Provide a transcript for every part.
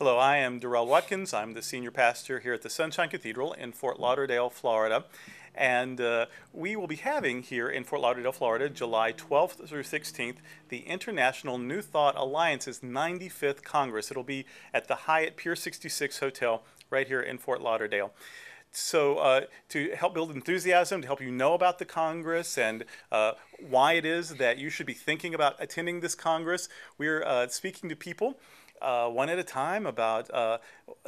Hello, I am Durrell Watkins. I'm the senior pastor here at the Sunshine Cathedral in Fort Lauderdale, Florida. And we will be having here in Fort Lauderdale, Florida, July 12th through 16th, the International New Thought Alliance's 95th Congress. It'll be at the Hyatt Pier 66 Hotel right here in Fort Lauderdale. So to help build enthusiasm, to help you know about the Congress and why it is that you should be thinking about attending this Congress, we're speaking to people one at a time about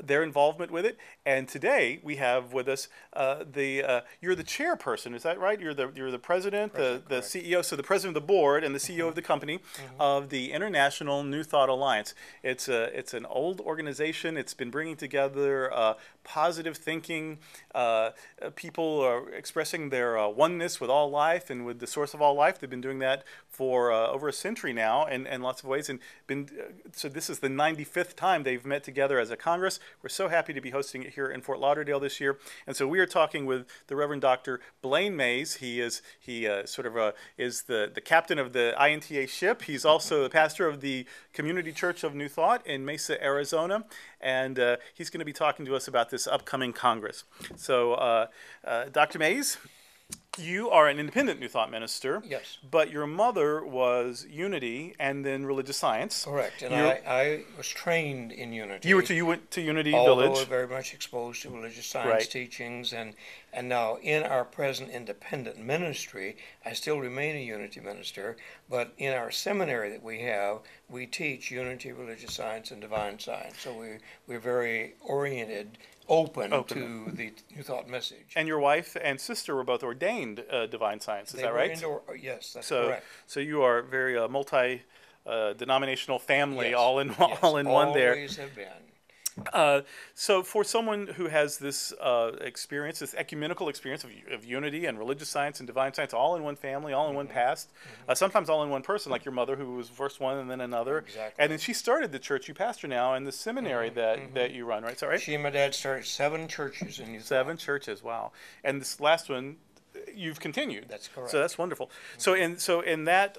their involvement with it. And today we have with us you're the chairperson, is that right? You're the president, the CEO, so the president of the board and the CEO of the company of the International New Thought Alliance. It's an old organization. It's been bringing together positive thinking. People are expressing their oneness with all life and with the source of all life. They've been doing that for over a century now in lots of ways. And so this is the 95th time they've met together as a Congress. We're so happy to be hosting it here in Fort Lauderdale this year. And so we are talking with the Reverend Dr. Blaine Mays. He is the captain of the INTA ship. He's also the pastor of the Community Church of New Thought in Mesa, Arizona. And he's going to be talking to us about this upcoming Congress. So Dr. Mays, you are an independent New Thought minister. Yes. But your mother was Unity and then religious science. Correct. And I was trained in Unity. You went to Unity Although Village. very much exposed to religious science Right. teachings. And now in our present independent ministry, I still remain a Unity minister. But in our seminary that we have, we teach Unity, religious science, and divine science. So we're very oriented, open to the New Thought message. And your wife and sister were both ordained divine science, is that right? Yes, that's correct. So you are very multi-denominational family, Yes. all in Yes, one there. always have been. So for someone who has this experience, this ecumenical experience of unity and religious science and divine science, all in one family, all in one past, sometimes all in one person, like your mother, who was first one and then another. Exactly. And then she started the church you pastor now and the seminary that you run, right? Is that right? She and my dad started 7 churches in New Thought. 7 churches, wow. And this last one, you've continued. That's correct. So that's wonderful. So in that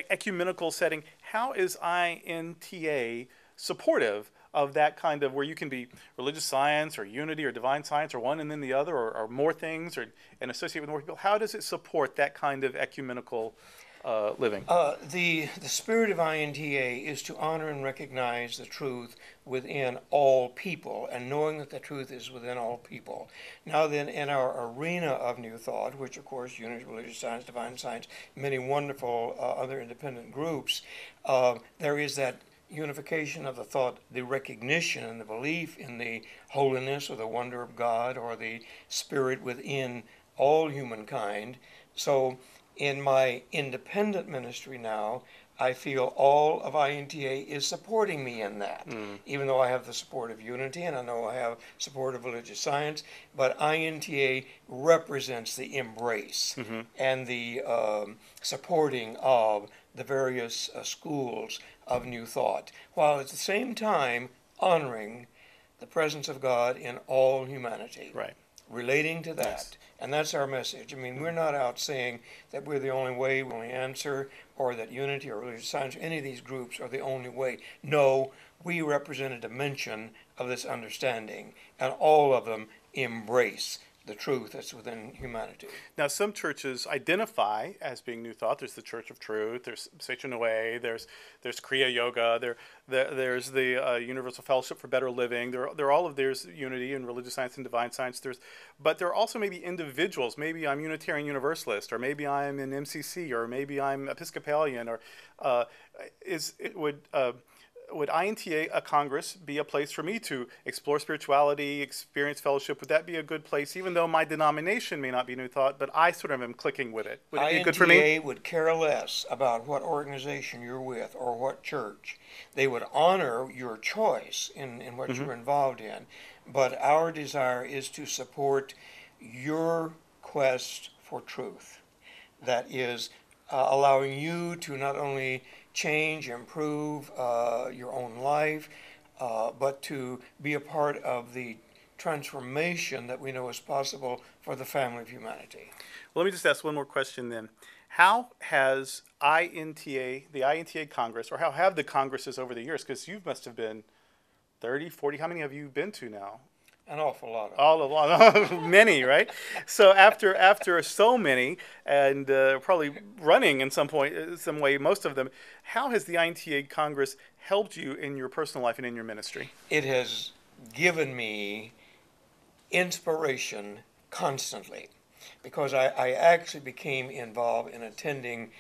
ecumenical setting, how is INTA supportive of that kind of, where you can be religious science or unity or divine science or one and then the other, or more things, and associate with more people? How does it support that kind of ecumenical living? The spirit of INTA is to honor and recognize the truth within all people, and knowing that the truth is within all people. Now then, in our arena of New Thought, which of course unity, religious science, divine science, many wonderful other independent groups, there is that unification of the thought, the recognition and the belief in the holiness or the wonder of God or the spirit within all humankind. So in my independent ministry now, I feel all of INTA is supporting me in that, even though I have the support of Unity and I know I have support of religious science, but INTA represents the embrace and the supporting of the various schools of New Thought, while at the same time honoring the presence of God in all humanity. Right. Relating to that. Yes. And that's our message. I mean, we're not out saying that we're the only way, we only answer, or that Unity or religious science or any of these groups are the only way. No, we represent a dimension of this understanding, and all of them embrace the truth that's within humanity. Now, some churches identify as being New Thought. There's the Church of Truth. There's Seicho Noe. There's Kriya Yoga. There's the Universal Fellowship for Better Living. There's unity and religious science and divine science. But there are also maybe individuals. Maybe I'm Unitarian Universalist, or maybe I'm in MCC, or maybe I'm Episcopalian. Or would INTA, a Congress, be a place for me to explore spirituality, experience fellowship? Would that be a good place, even though my denomination may not be New Thought, but I sort of am clicking with it? Would it be good for me? INTA would care less about what organization you're with or what church. They would honor your choice in what you're involved in, but our desire is to support your quest for truth. That is allowing you to not only change, improve your own life, but to be a part of the transformation that we know is possible for the family of humanity. Well, let me just ask one more question then. How has INTA, the INTA Congress, or how have the Congresses over the years, because you must have been 30, 40. How many have you been to now? An awful lot of All of many, right? So after so many, and probably running in some way, most of them. How has the INTA Congress helped you in your personal life and in your ministry? it has given me inspiration constantly because I actually became involved in attending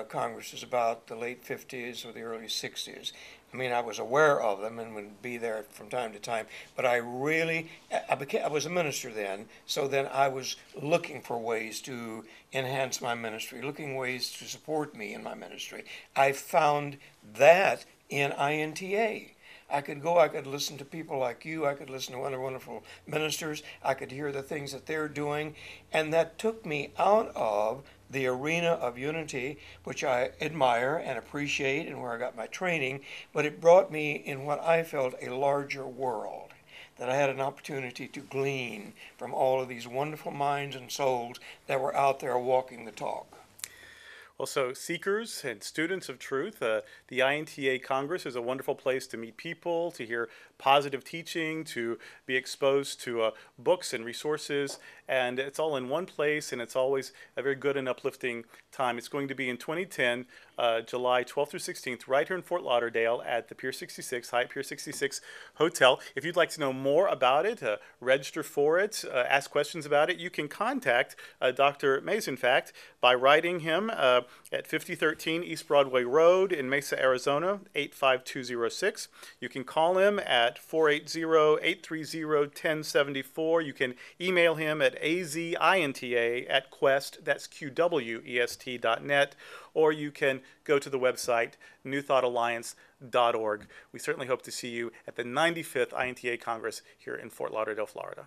congresses about the late 50s or the early 60s. I mean, I was aware of them and would be there from time to time, but I was a minister then, so then I was looking for ways to enhance my ministry, looking ways to support me in my ministry. I found that in INTA. I could listen to people like you, I could listen to other wonderful ministers, I could hear the things that they're doing, and that took me out of the arena of unity, which I admire and appreciate and where I got my training, but it brought me in what I felt a larger world, that I had an opportunity to glean from all of these wonderful minds and souls that were out there walking the talk. Well, so seekers and students of truth, the INTA Congress is a wonderful place to meet people, to hear positive teaching, to be exposed to books and resources, and it's all in one place, and it's always a very good and uplifting time. It's going to be in 2010, July 12th through 16th, right here in Fort Lauderdale at the Pier 66, Hyatt Pier 66 Hotel. If you'd like to know more about it, register for it, ask questions about it, you can contact Dr. Mays, in fact, by writing him at 5013 East Broadway Road in Mesa, Arizona, 85206. You can call him at 480-830-1074. You can email him at azinta@quest, that's QWEST.net, or you can go to the website newthoughtalliance.org. We certainly hope to see you at the 95th INTA Congress here in Fort Lauderdale, Florida.